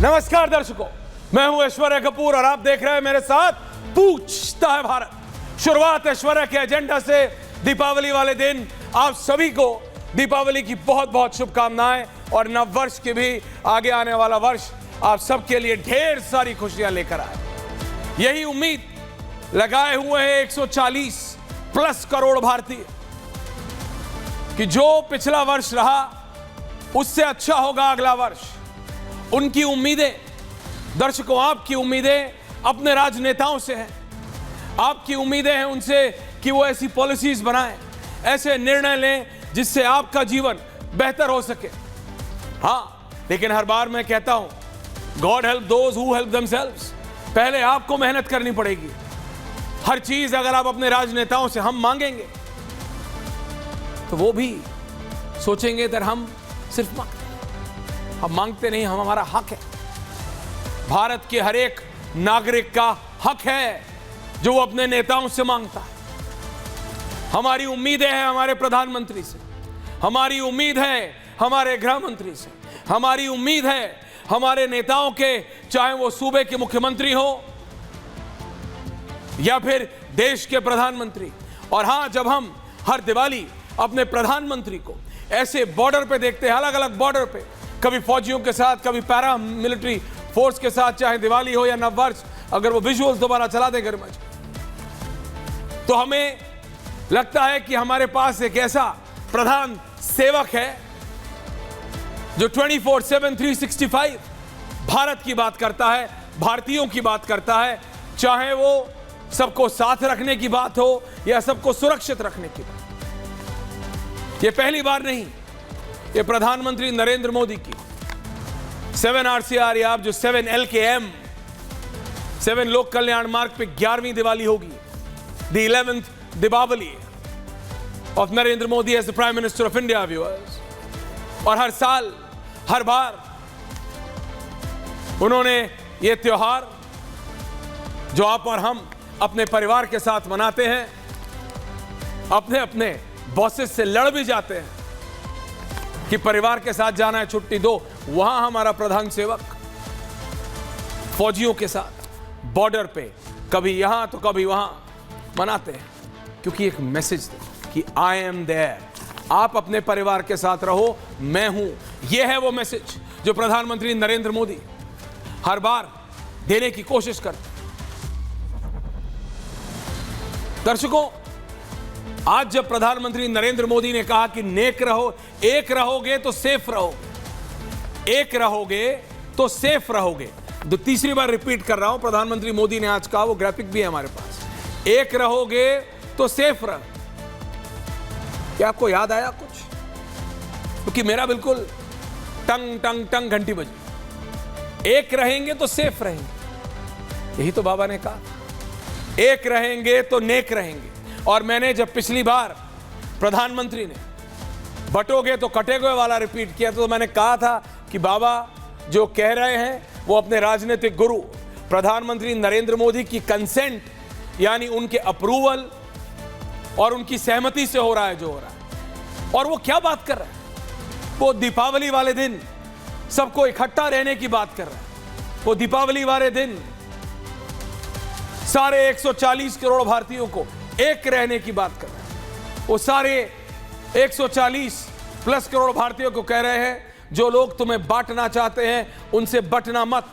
नमस्कार दर्शकों, मैं हूं ऐश्वर्या कपूर और आप देख रहे हैं मेरे साथ पूछता है भारत। शुरुआत ऐश्वर्या के एजेंडा से दीपावली वाले दिन आप सभी को दीपावली की बहुत बहुत शुभकामनाएं और नव वर्ष के भी आगे आने वाला वर्ष आप सबके लिए ढेर सारी खुशियां लेकर आए। यही उम्मीद लगाए हुए हैं 140 प्लस करोड़ भारतीय कि जो पिछला वर्ष रहा उससे अच्छा होगा अगला वर्ष। उनकी उम्मीदें, दर्शकों आपकी उम्मीदें अपने राजनेताओं से हैं। आपकी उम्मीदें हैं उनसे कि वो ऐसी पॉलिसीज बनाएं, ऐसे निर्णय लें जिससे आपका जीवन बेहतर हो सके। हाँ, लेकिन हर बार मैं कहता हूं God help those who help themselves. पहले आपको मेहनत करनी पड़ेगी। हर चीज अगर आप अपने राजनेताओं से हम मांगेंगे तो वो भी सोचेंगे कि हम सिर्फ हम मांगते नहीं, हम हमारा हक है। भारत के हर एक नागरिक का हक है जो वो अपने नेताओं से मांगता है। हमारी उम्मीदें हैं हमारे प्रधानमंत्री से, हमारी उम्मीद है हमारे गृह मंत्री से, हमारी उम्मीद है हमारे नेताओं के, चाहे वो सूबे के मुख्यमंत्री हो या फिर देश के प्रधानमंत्री। और हां, जब हम हर दिवाली अपने प्रधानमंत्री को ऐसे बॉर्डर पे देखते हैं, अलग अलग बॉर्डर पे, कभी फौजियों के साथ, कभी पैरा मिलिट्री फोर्स के साथ, चाहे दिवाली हो या नववर्ष, अगर वो विजुअल्स दोबारा चला दें घर में, तो हमें लगता है कि हमारे पास एक ऐसा प्रधान सेवक है जो 24/7 365 भारत की बात करता है, भारतीयों की बात करता है, चाहे वो सबको साथ रखने की बात हो या सबको सुरक्षित रखने की बात। ये पहली बार नहीं, ये प्रधानमंत्री नरेंद्र मोदी की 7 RCR या आप जो 7 LKM 7 लोक कल्याण मार्ग पे 11वीं दिवाली होगी, the 11th Deepawali of Narendra Modi as the prime minister of India viewers. और हर साल, हर बार उन्होंने ये त्योहार जो आप और हम अपने परिवार के साथ मनाते हैं, अपने अपने बॉसेस से लड़ भी जाते हैं कि परिवार के साथ जाना है, छुट्टी दो, वहां हमारा प्रधान सेवक फौजियों के साथ बॉर्डर पे कभी यहां तो कभी वहां मनाते हैं, क्योंकि एक मैसेज दे कि आई एम देयर, आप अपने परिवार के साथ रहो, मैं हूं। यह है वो मैसेज जो प्रधानमंत्री नरेंद्र मोदी हर बार देने की कोशिश करते हैं। दर्शकों, आज जब प्रधानमंत्री नरेंद्र मोदी ने कहा कि नेक रहो, एक रहोगे तो सेफ रहोगे, एक रहोगे तो सेफ रहोगे, तो तीसरी बार रिपीट कर रहा हूं, प्रधानमंत्री मोदी ने आज कहा, वो ग्राफिक भी है हमारे पास, एक रहोगे तो सेफ रहो। क्या आपको याद आया कुछ? क्योंकि मेरा बिल्कुल टंग टंग टंग घंटी बजी। एक रहेंगे तो सेफ रहेंगे, यही तो बाबा ने कहा, एक रहेंगे तो नेक रहेंगे। और मैंने जब पिछली बार प्रधानमंत्री ने बटोगे तो कटेगे वाला रिपीट किया, तो मैंने कहा था कि बाबा जो कह रहे हैं वो अपने राजनीतिक गुरु प्रधानमंत्री नरेंद्र मोदी की कंसेंट, यानी उनके अप्रूवल और उनकी सहमति से हो रहा है जो हो रहा है। और वो क्या बात कर रहे हैं? वो दीपावली वाले दिन सबको इकट्ठा रहने की बात कर रहे हैं। वो दीपावली वाले दिन सारे 140 करोड़ भारतीयों को एक रहने की बात कर रहे हैं। वो सारे 140 प्लस करोड़ भारतीयों को कह रहे हैं जो लोग तुम्हें बांटना चाहते हैं उनसे बंटना मत।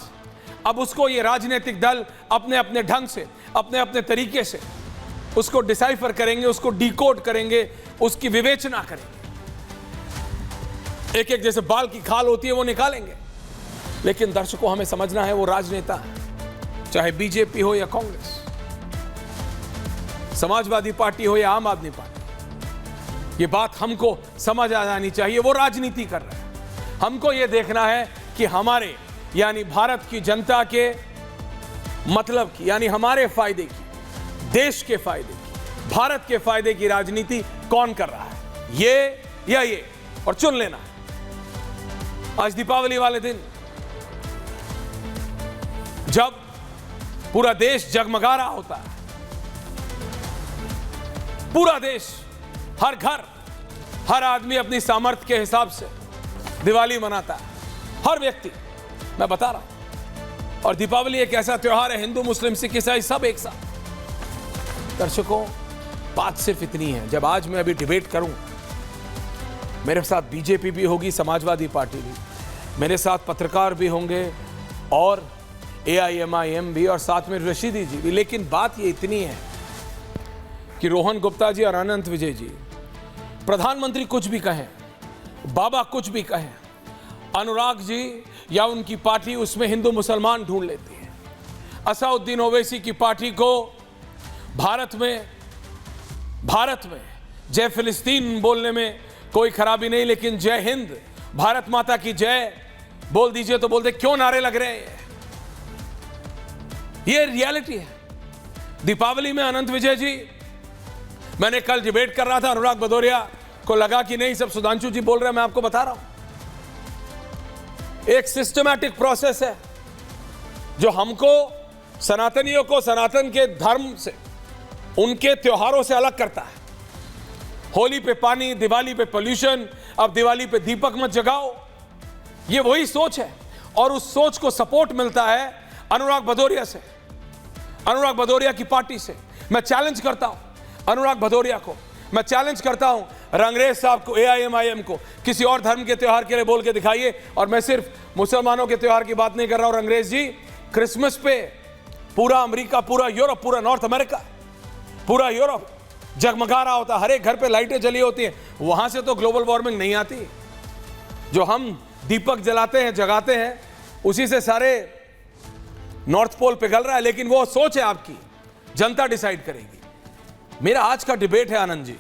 अब उसको ये राजनीतिक दल अपने अपने ढंग से, अपने अपने तरीके से उसको डिसाइफर करेंगे, उसको डिकोड करेंगे, उसकी विवेचना करेंगे। एक एक जैसे बाल की खाल होती है वो निकालेंगे। लेकिन दर्शकों, हमें समझना है वो राजनेता है, चाहे बीजेपी हो या कांग्रेस, समाजवादी पार्टी हो या आम आदमी पार्टी, ये बात हमको समझ आ जानी चाहिए। वो राजनीति कर रहे हैं, हमको ये देखना है कि हमारे, यानी भारत की जनता के मतलब की, यानी हमारे फायदे की, देश के फायदे की, भारत के फायदे की राजनीति कौन कर रहा है, ये या ये, और चुन लेना है। आज दीपावली वाले दिन जब पूरा देश जगमगा रहा होता है, पूरा देश, हर घर, हर आदमी अपनी सामर्थ्य के हिसाब से दिवाली मनाता है, हर व्यक्ति, मैं बता रहा हूं, और दीपावली एक ऐसा त्योहार है, हिंदू मुस्लिम सिख ईसाई सब एक साथ। दर्शकों, बात सिर्फ इतनी है, जब आज मैं अभी डिबेट करूं, मेरे साथ बीजेपी भी होगी, समाजवादी पार्टी भी, मेरे साथ पत्रकार भी होंगे और AIMIM भी, और साथ में रशीदी जी भी। लेकिन बात ये इतनी है कि रोहन गुप्ता जी और अनंत विजय जी, प्रधानमंत्री कुछ भी कहें, बाबा कुछ भी कहें, अनुराग जी या उनकी पार्टी उसमें हिंदू मुसलमान ढूंढ लेती है। असदुद्दीन ओवैसी की पार्टी को भारत में जय फिलिस्तीन बोलने में कोई खराबी नहीं, लेकिन जय हिंद, भारत माता की जय बोल दीजिए तो बोलते क्यों नारे लग रहे हैं। ये रियलिटी है। दीपावली में अनंत विजय जी, मैंने कल डिबेट कर रहा था, अनुराग भदौरिया को लगा कि नहीं सब सुधांशु जी बोल रहे हैं, मैं आपको बता रहा हूं, एक सिस्टमैटिक प्रोसेस है जो हमको, सनातनियों को, सनातन के धर्म से, उनके त्योहारों से अलग करता है। होली पे पानी, दिवाली पे पोल्यूशन, अब दिवाली पे दीपक मत जगाओ, ये वही सोच है। और उस सोच को सपोर्ट मिलता है अनुराग भदौरिया से, अनुराग भदौरिया की पार्टी से। मैं चैलेंज करता हूं अनुराग भदौरिया को, मैं चैलेंज करता हूं रंगरेज साहब को, AIMIM को, किसी और धर्म के त्योहार के लिए बोल के दिखाइए। और मैं सिर्फ मुसलमानों के त्योहार की बात नहीं कर रहा हूं रंगरेज जी, क्रिसमस पे पूरा अमेरिका, पूरा यूरोप, पूरा नॉर्थ अमेरिका, पूरा यूरोप जगमगा रहा होता, हर एक घर पे लाइटें जली होती हैं, वहां से तो ग्लोबल वार्मिंग नहीं आती। जो हम दीपक जलाते हैं, जगाते हैं, उसी से सारे नॉर्थ पोल पिघल रहा है। लेकिन वो सोच है आपकी, जनता डिसाइड करेगी। मेरा आज का डिबेट है आनंद जी,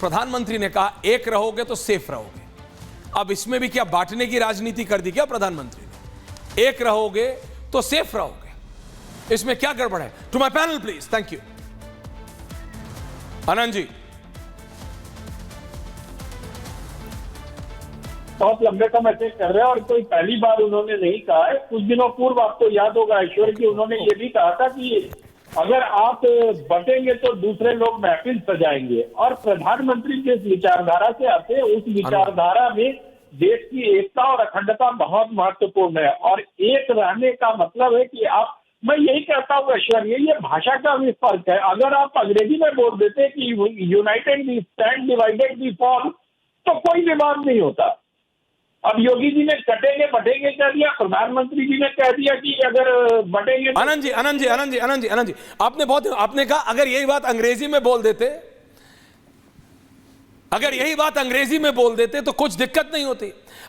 प्रधानमंत्री ने कहा एक रहोगे तो सेफ रहोगे। अब इसमें भी क्या बांटने की राजनीति कर दी क्या प्रधानमंत्री ने? एक रहोगे तो सेफ रहोगे, इसमें क्या गड़बड़ है? To my panel please, thank you. Anand ji, बहुत लंबे समय से कर रहे हैं और कोई पहली बार उन्होंने नहीं कहा है। कुछ दिनों पूर्व आपको याद होगा ईश्वर की, उन्होंने ये भी कहा था कि अगर आप बटेंगे तो दूसरे लोग महफिल सजाएंगे। और प्रधानमंत्री जिस विचारधारा से आते हैं, उस विचारधारा में देश की एकता और अखंडता बहुत महत्वपूर्ण है। और एक रहने का मतलब है कि आप, मैं यही कहता हूँ ऐश्वर्य, ये भाषा का भी फर्क है। अगर आप अंग्रेजी में बोल देते कि united we stand, divided we fall, तो कोई विवाद नहीं होता। अब योगी जी ने कटेंगे बटेंगे कह दिया, प्रधानमंत्री जी ने कह दिया कि अगर बटेंगे। आनंद जी, आपने कहा अगर यही बात अंग्रेजी में बोल देते, अगर यही बात अंग्रेजी में बोल देते तो कुछ दिक्कत नहीं होती।